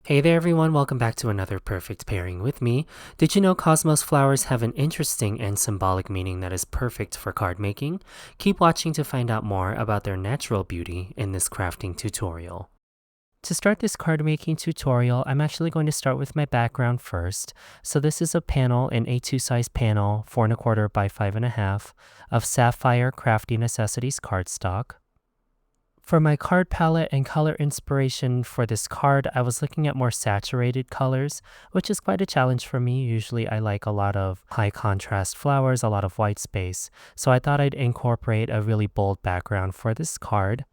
Hey there everyone, welcome back to another perfect pairing with me. Did you know Cosmos flowers have an interesting and symbolic meaning that is perfect for card making? Keep watching to find out more about their natural beauty in this crafting tutorial. To start this card making tutorial, I'm actually going to start with my background first. So this is a panel, an A2 size panel, 4¼ by 5½ of Sapphire Crafty Necessities cardstock. For my card palette and color inspiration for this card, I was looking at more saturated colors, which is quite a challenge for me. Usually I like a lot of high contrast flowers, a lot of white space. So I thought I'd incorporate a really bold background for this card.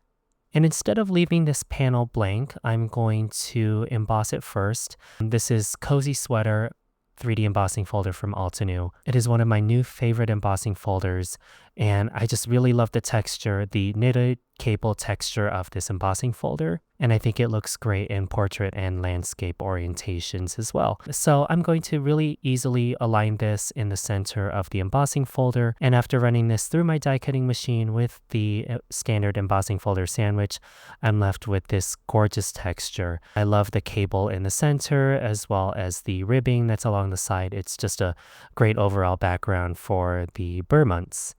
And instead of leaving this panel blank, I'm going to emboss it first. This is Cozy Sweater 3D embossing folder from Altenew. It is one of my new favorite embossing folders, and I just really love the texture, the knitted cable texture of this embossing folder, and I think it looks great in portrait and landscape orientations as well. So I'm going to really easily align this in the center of the embossing folder, and after running this through my die cutting machine with the standard embossing folder sandwich, I'm left with this gorgeous texture. I love the cable in the center as well as the ribbing that's along the side. It's just a great overall background for the burr months.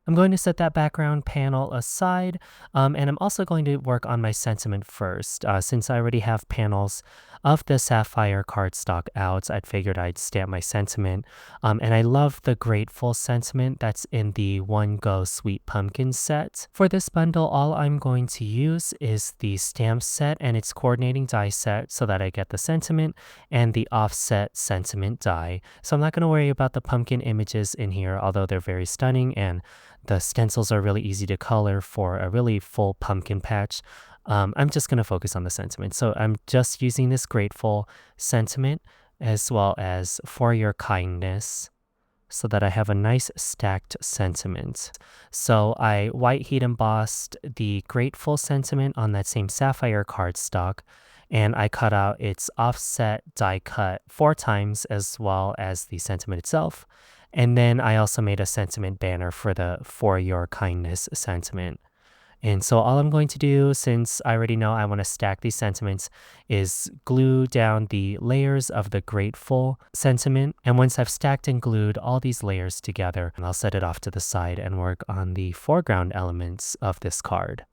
I'm going to set that background panel aside, and I'm also going to work on my sentiment first. Since I already have panels of the Sapphire cardstock out, I'd figured I'd stamp my sentiment. And I love the Grateful sentiment that's in the One Go Sweet Pumpkin set. For this bundle, all I'm going to use is the stamp set and its coordinating die set so that I get the sentiment and the offset sentiment die. So I'm not going to worry about the pumpkin images in here, although they're very stunning and the stencils are really easy to color for a really full pumpkin patch. I'm just going to focus on the sentiment. So I'm just using this Grateful sentiment as well as For Your Kindness so that I have a nice stacked sentiment. So I white heat embossed the Grateful sentiment on that same Sapphire cardstock, and I cut out its offset die cut 4 times as well as the sentiment itself. And then I also made a sentiment banner for the For Your Kindness sentiment. And so all I'm going to do, since I already know I want to stack these sentiments, is glue down the layers of the Grateful sentiment. And once I've stacked and glued all these layers together, I'll set it off to the side and work on the foreground elements of this card.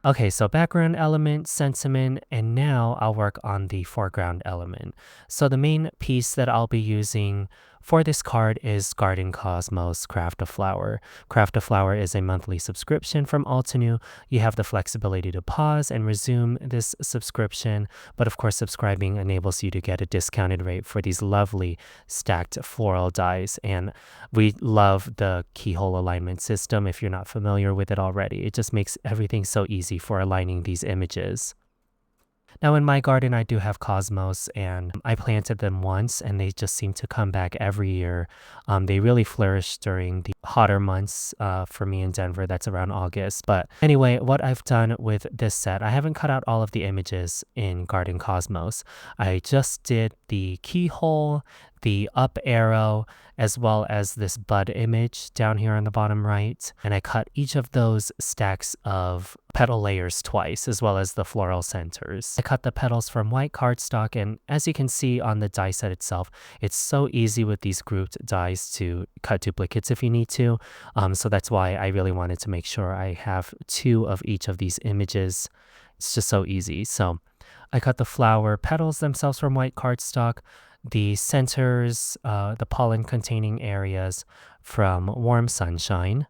Okay, so background element, sentiment, and now I'll work on the foreground element. So the main piece that I'll be using for this card is Garden Cosmos Craft a Flower. Craft a Flower is a monthly subscription from Altenew. You have the flexibility to pause and resume this subscription, but of course subscribing enables you to get a discounted rate for these lovely stacked floral dies. And we love the keyhole alignment system if you're not familiar with it already. It just makes everything so easy for aligning these images. Now in my garden, I do have cosmos, and I planted them once and they just seem to come back every year. They really flourish during the hotter months for me in Denver. That's around August. But anyway, what I've done with this set, I haven't cut out all of the images in Garden Cosmos. I just did the keyhole, the up arrow, as well as this bud image down here on the bottom right. And I cut each of those stacks of petal layers twice, as well as the floral centers. I cut the petals from white cardstock, and as you can see on the die set itself, it's so easy with these grouped dies to cut duplicates if you need to. So that's why I really wanted to make sure I have 2 of each of these images. It's just so easy. So I cut the flower petals themselves from white cardstock, the centers, the pollen containing areas from Warm Sunshine.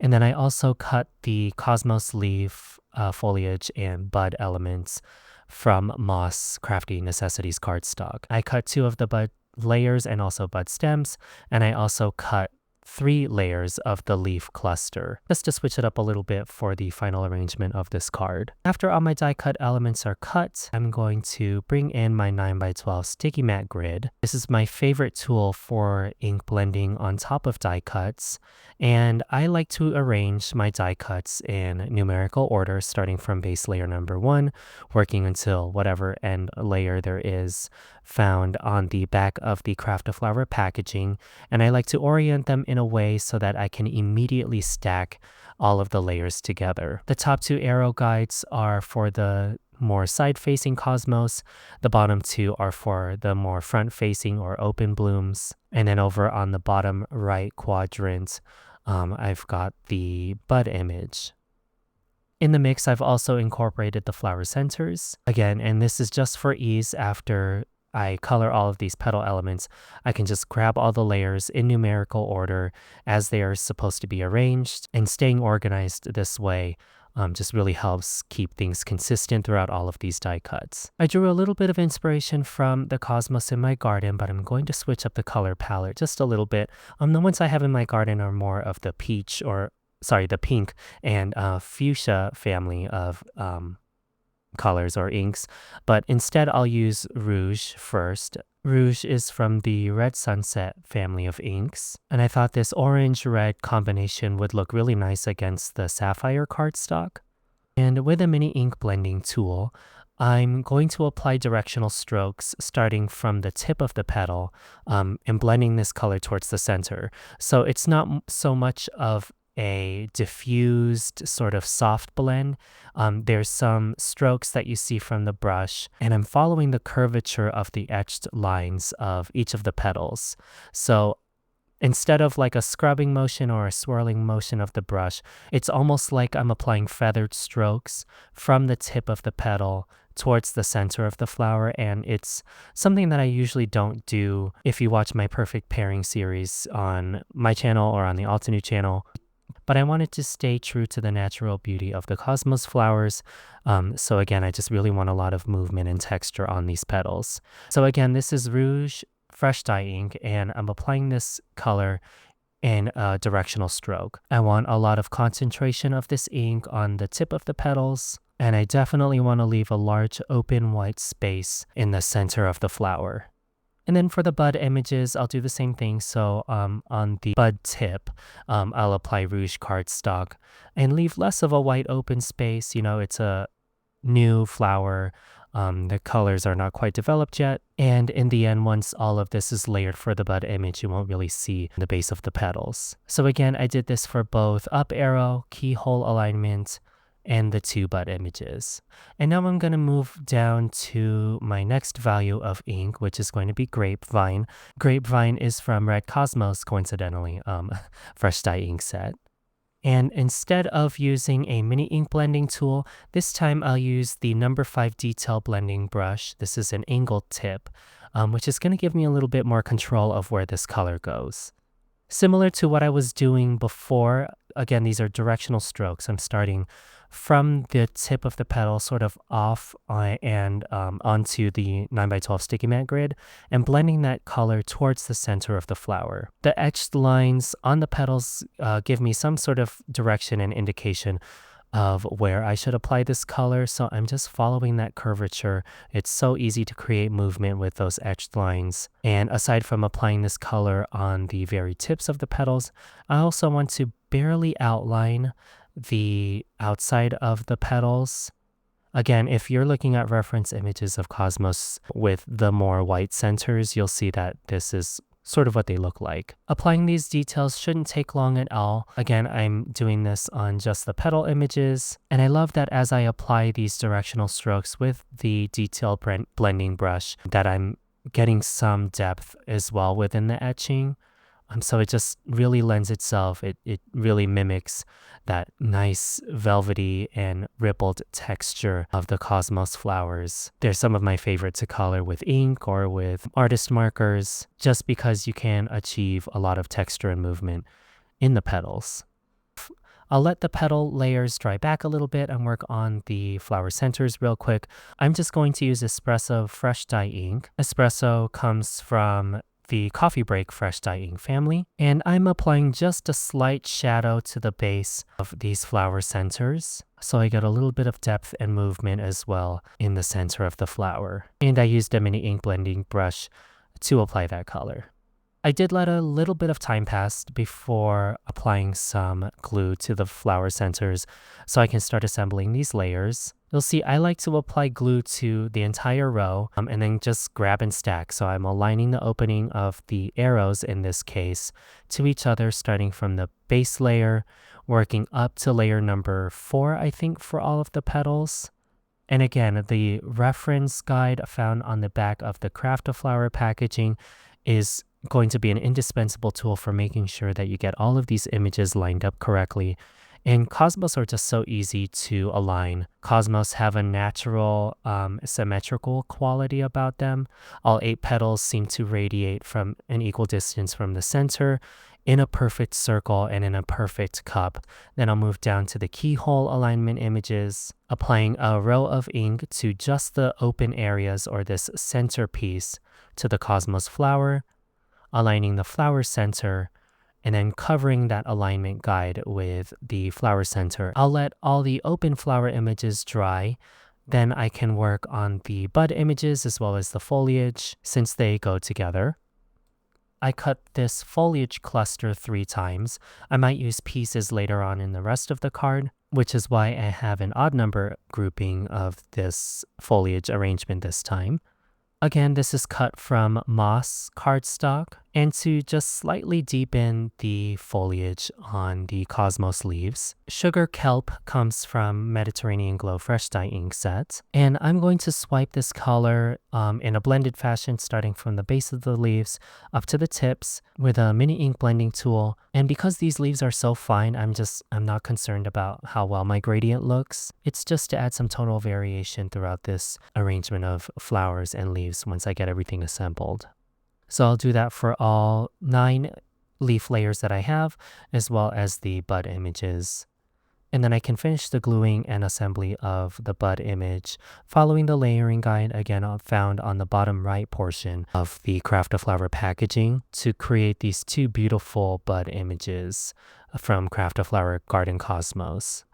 And then I also cut the cosmos leaf, foliage, and bud elements from Moss Crafty Necessities cardstock. I cut 2 of the bud layers and also bud stems, and I also cut 3 layers of the leaf cluster, just to switch it up a little bit for the final arrangement of this card. After all my die cut elements are cut, I'm going to bring in my 9x12 sticky mat grid. This is my favorite tool for ink blending on top of die cuts, and I like to arrange my die cuts in numerical order, starting from base layer number 1, working until whatever end layer there is found on the back of the Craft a Flower packaging, and I like to orient them in a way so that I can immediately stack all of the layers together. The top 2 arrow guides are for the more side-facing cosmos. The bottom two are for the more front-facing or open blooms. And then over on the bottom right quadrant, I've got the bud image. In the mix, I've also incorporated the flower centers. Again, and this is just for ease. After I color all of these petal elements, I can just grab all the layers in numerical order as they are supposed to be arranged, and staying organized this way just really helps keep things consistent throughout all of these die cuts. I drew a little bit of inspiration from the cosmos in my garden, but I'm going to switch up the color palette just a little bit. The ones I have in my garden are more of the the pink and fuchsia family of colors or inks, but instead I'll use Rouge first. Rouge is from the Red Sunset family of inks, and I thought this orange-red combination would look really nice against the Sapphire cardstock. And with a mini ink blending tool, I'm going to apply directional strokes starting from the tip of the petal and blending this color towards the center. So it's not so much of a diffused sort of soft blend. There's some strokes that you see from the brush, and I'm following the curvature of the etched lines of each of the petals. So instead of like a scrubbing motion or a swirling motion of the brush, it's almost like I'm applying feathered strokes from the tip of the petal towards the center of the flower, and it's something that I usually don't do if you watch my Perfect Pairing series on my channel or on the Altenew channel. But I wanted to stay true to the natural beauty of the cosmos flowers. So again, I just really want a lot of movement and texture on these petals. So again, this is Rouge Fresh Dye ink, and I'm applying this color in a directional stroke. I want a lot of concentration of this ink on the tip of the petals, and I definitely want to leave a large open white space in the center of the flower. And then for the bud images, I'll do the same thing. So on the bud tip, I'll apply Rouge cardstock and leave less of a white open space. You know, it's a new flower. The colors are not quite developed yet. And in the end, once all of this is layered for the bud image, you won't really see the base of the petals. So again, I did this for both up arrow, keyhole alignment, and the two bud images. And now I'm going to move down to my next value of ink, which is going to be Grapevine. Grapevine is from Red Cosmos, coincidentally, Fresh Dye ink set. And instead of using a mini ink blending tool, this time I'll use the number 5 detail blending brush. This is an angled tip, which is going to give me a little bit more control of where this color goes. Similar to what I was doing before, again, these are directional strokes. I'm starting from the tip of the petal sort of off and onto the 9x12 sticky mat grid and blending that color towards the center of the flower. The etched lines on the petals give me some sort of direction and indication of where I should apply this color, so I'm just following that curvature. It's so easy to create movement with those etched lines. And aside from applying this color on the very tips of the petals, I also want to barely outline the outside of the petals. Again, if you're looking at reference images of Cosmos with the more white centers, you'll see that this is sort of what they look like. Applying these details shouldn't take long at all. Again, I'm doing this on just the petal images, and I love that as I apply these directional strokes with the detail blending brush, that I'm getting some depth as well within the etching. So it just really lends itself, it really mimics that nice velvety and rippled texture of the Cosmos flowers. They're some of my favorite to color with ink or with artist markers, just because you can achieve a lot of texture and movement in the petals. I'll let the petal layers dry back a little bit and work on the flower centers real quick. I'm just going to use Espresso Fresh Dye ink. Espresso comes from the Coffee Break Fresh Dye ink family, and I'm applying just a slight shadow to the base of these flower centers, so I get a little bit of depth and movement as well in the center of the flower. And I used a mini ink blending brush to apply that color. I did let a little bit of time pass before applying some glue to the flower centers so I can start assembling these layers. You'll see I like to apply glue to the entire row and then just grab and stack. So I'm aligning the opening of the arrows in this case to each other, starting from the base layer, working up to layer number 4, I think, for all of the petals. And again, the reference guide found on the back of the Craft Flower packaging is going to be an indispensable tool for making sure that you get all of these images lined up correctly. And cosmos are just so easy to align. Cosmos have a natural symmetrical quality about them. All 8 petals seem to radiate from an equal distance from the center in a perfect circle and in a perfect cup. Then I'll move down to the keyhole alignment images, applying a row of ink to just the open areas or this centerpiece to the cosmos flower, aligning the flower center, and then covering that alignment guide with the flower center. I'll let all the open flower images dry. Then I can work on the bud images as well as the foliage since they go together. I cut this foliage cluster 3 times. I might use pieces later on in the rest of the card, which is why I have an odd number grouping of this foliage arrangement this time. Again, this is cut from moss cardstock, and to just slightly deepen the foliage on the cosmos leaves. Sugar Kelp comes from Mediterranean Glow Fresh Dye ink set, and I'm going to swipe this color in a blended fashion starting from the base of the leaves up to the tips with a mini ink blending tool. And because these leaves are so fine, I'm not concerned about how well my gradient looks. It's just to add some tonal variation throughout this arrangement of flowers and leaves once I get everything assembled. So I'll do that for all 9 leaf layers that I have, as well as the bud images. And then I can finish the gluing and assembly of the bud image following the layering guide, again found on the bottom right portion of the Craft a Flower packaging, to create these 2 beautiful bud images from Craft a Flower Garden Cosmos.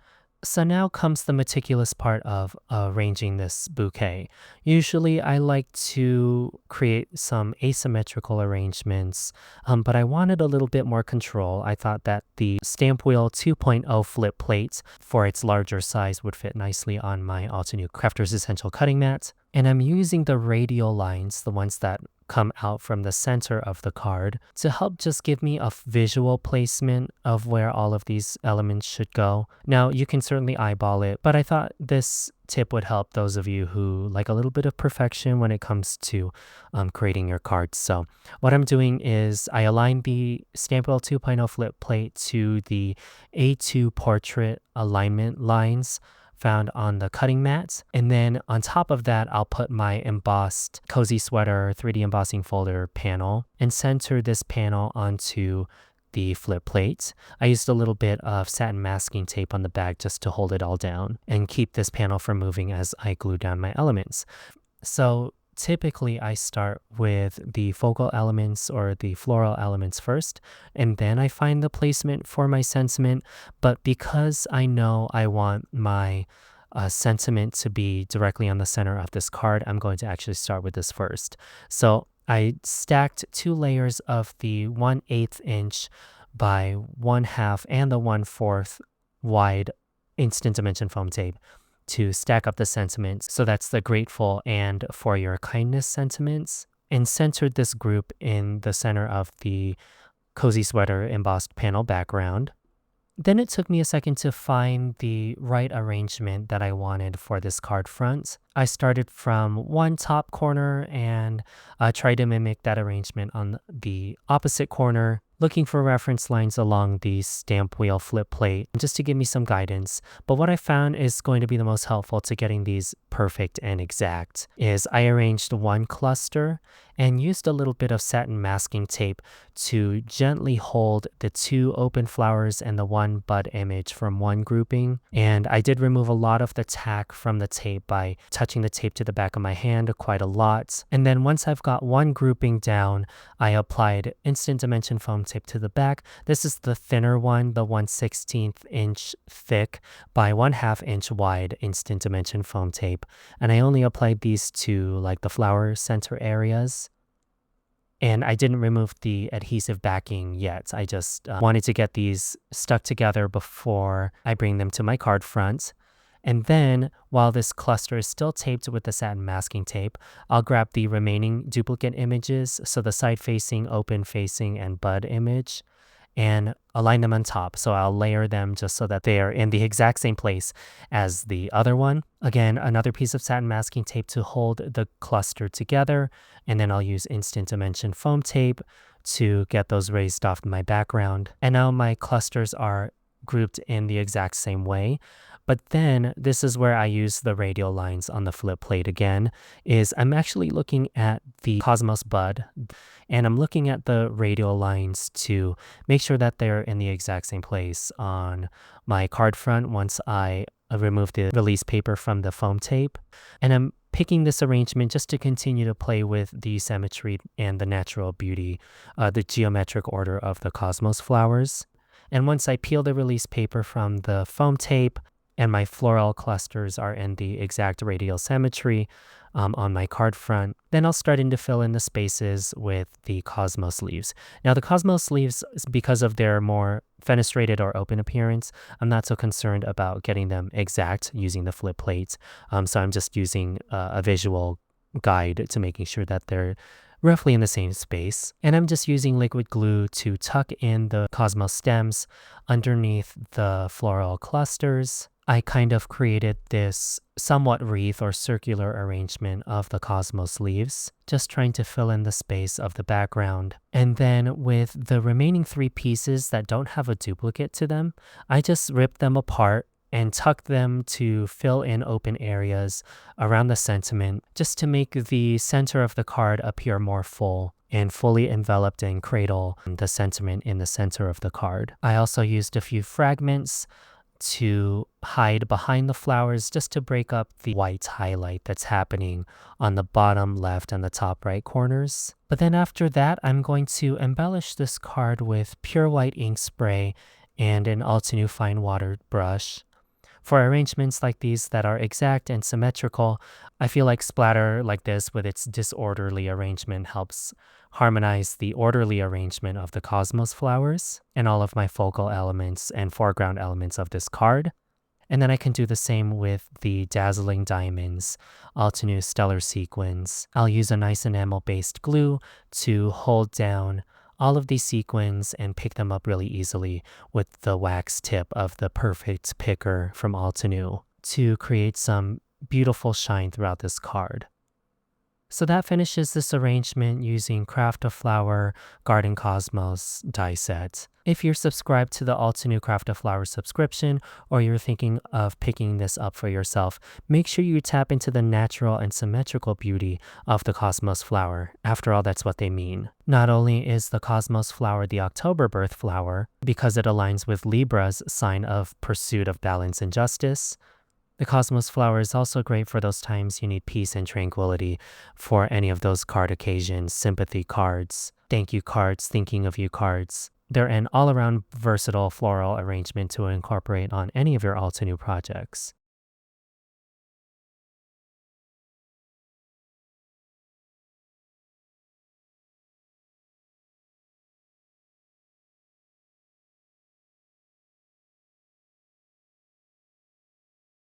So now comes the meticulous part of arranging this bouquet. Usually I like to create some asymmetrical arrangements, but I wanted a little bit more control. I thought that the Stampwheel 2.0 flip plate for its larger size would fit nicely on my Altenew Crafter's Essential cutting mat. And I'm using the radial lines, the ones that come out from the center of the card, to help just give me a visual placement of where all of these elements should go. Now, you can certainly eyeball it, but I thought this tip would help those of you who like a little bit of perfection when it comes to creating your cards. So what I'm doing is I align the Stampwheel 2.0 flip plate to the A2 portrait alignment lines found on the cutting mat. And then on top of that, I'll put my embossed Cozy Sweater 3D embossing folder panel and center this panel onto the flip plate. I used a little bit of satin masking tape on the back just to hold it all down and keep this panel from moving as I glue down my elements. So typically I start with the focal elements or the floral elements first, and then I find the placement for my sentiment. But because I know I want my sentiment to be directly on the center of this card, I'm going to actually start with this first. So I stacked 2 layers of the 1/8 inch by 1/2 and the 1/4 wide instant dimension foam tape to stack up the sentiments. So that's the grateful and for your kindness sentiments, and centered this group in the center of the Cozy Sweater embossed panel background. Then it took me a second to find the right arrangement that I wanted for this card front. I started from one top corner and tried to mimic that arrangement on the opposite corner, looking for reference lines along the Stampwheel flip plate just to give me some guidance. But what I found is going to be the most helpful to getting these perfect and exact is I arranged one cluster and used a little bit of satin masking tape to gently hold the 2 open flowers and the 1 bud image from one grouping. And I did remove a lot of the tack from the tape by touching the tape to the back of my hand quite a lot. And then once I've got one grouping down, I applied instant dimension foam tape to the back. This is the thinner one, the 1/16 inch thick by 1/2 inch wide instant dimension foam tape. And I only applied these to like the flower center areas. And I didn't remove the adhesive backing yet. I just wanted to get these stuck together before I bring them to my card front. And then, while this cluster is still taped with the satin masking tape, I'll grab the remaining duplicate images, so the side-facing, open-facing, and bud image, and align them on top. So I'll layer them just so that they are in the exact same place as the other one. Again, another piece of satin masking tape to hold the cluster together. And then I'll use Instant Dimension foam tape to get those raised off my background. And now my clusters are grouped in the exact same way. But then this is where I use the radial lines on the flip plate again, is I'm actually looking at the Cosmos bud and I'm looking at the radial lines to make sure that they're in the exact same place on my card front once I remove the release paper from the foam tape. And I'm picking this arrangement just to continue to play with the symmetry and the natural beauty, the geometric order of the Cosmos flowers. And once I peel the release paper from the foam tape and my floral clusters are in the exact radial symmetry on my card front, then I'll start in to fill in the spaces with the Cosmos leaves. Now the Cosmos leaves, because of their more fenestrated or open appearance, I'm not so concerned about getting them exact using the flip plates. So I'm just using a visual guide to making sure that they're roughly in the same space. And I'm just using liquid glue to tuck in the Cosmos stems underneath the floral clusters. I kind of created this somewhat wreath or circular arrangement of the Cosmos leaves, just trying to fill in the space of the background. And then with the remaining 3 pieces that don't have a duplicate to them, I just ripped them apart and tuck them to fill in open areas around the sentiment, just to make the center of the card appear more full and fully enveloped and cradle the sentiment in the center of the card. I also used a few fragments to hide behind the flowers just to break up the white highlight that's happening on the bottom left and the top right corners. But then after that, I'm going to embellish this card with pure white ink spray and an Altenew fine water brush. For arrangements like these that are exact and symmetrical, I feel like splatter like this with its disorderly arrangement helps harmonize the orderly arrangement of the Cosmos flowers and all of my focal elements and foreground elements of this card. And then I can do the same with the Dazzling diamonds, Altenew stellar sequins. I'll use a nice enamel-based glue to hold down all of these sequins and pick them up really easily with the wax tip of the Perfect Picker from Altenew to create some beautiful shine throughout this card. So that finishes this arrangement using Craft a Flower Garden Cosmos die set. If you're subscribed to the Altenew Craft a Flower subscription, or you're thinking of picking this up for yourself, make sure you tap into the natural and symmetrical beauty of the Cosmos flower. After all, that's what they mean. Not only is the Cosmos flower the October birth flower, because it aligns with Libra's sign of pursuit of balance and justice, the Cosmos flower is also great for those times you need peace and tranquility for any of those card occasions, sympathy cards, thank you cards, thinking of you cards. They're an all-around versatile floral arrangement to incorporate on any of your Altenew projects.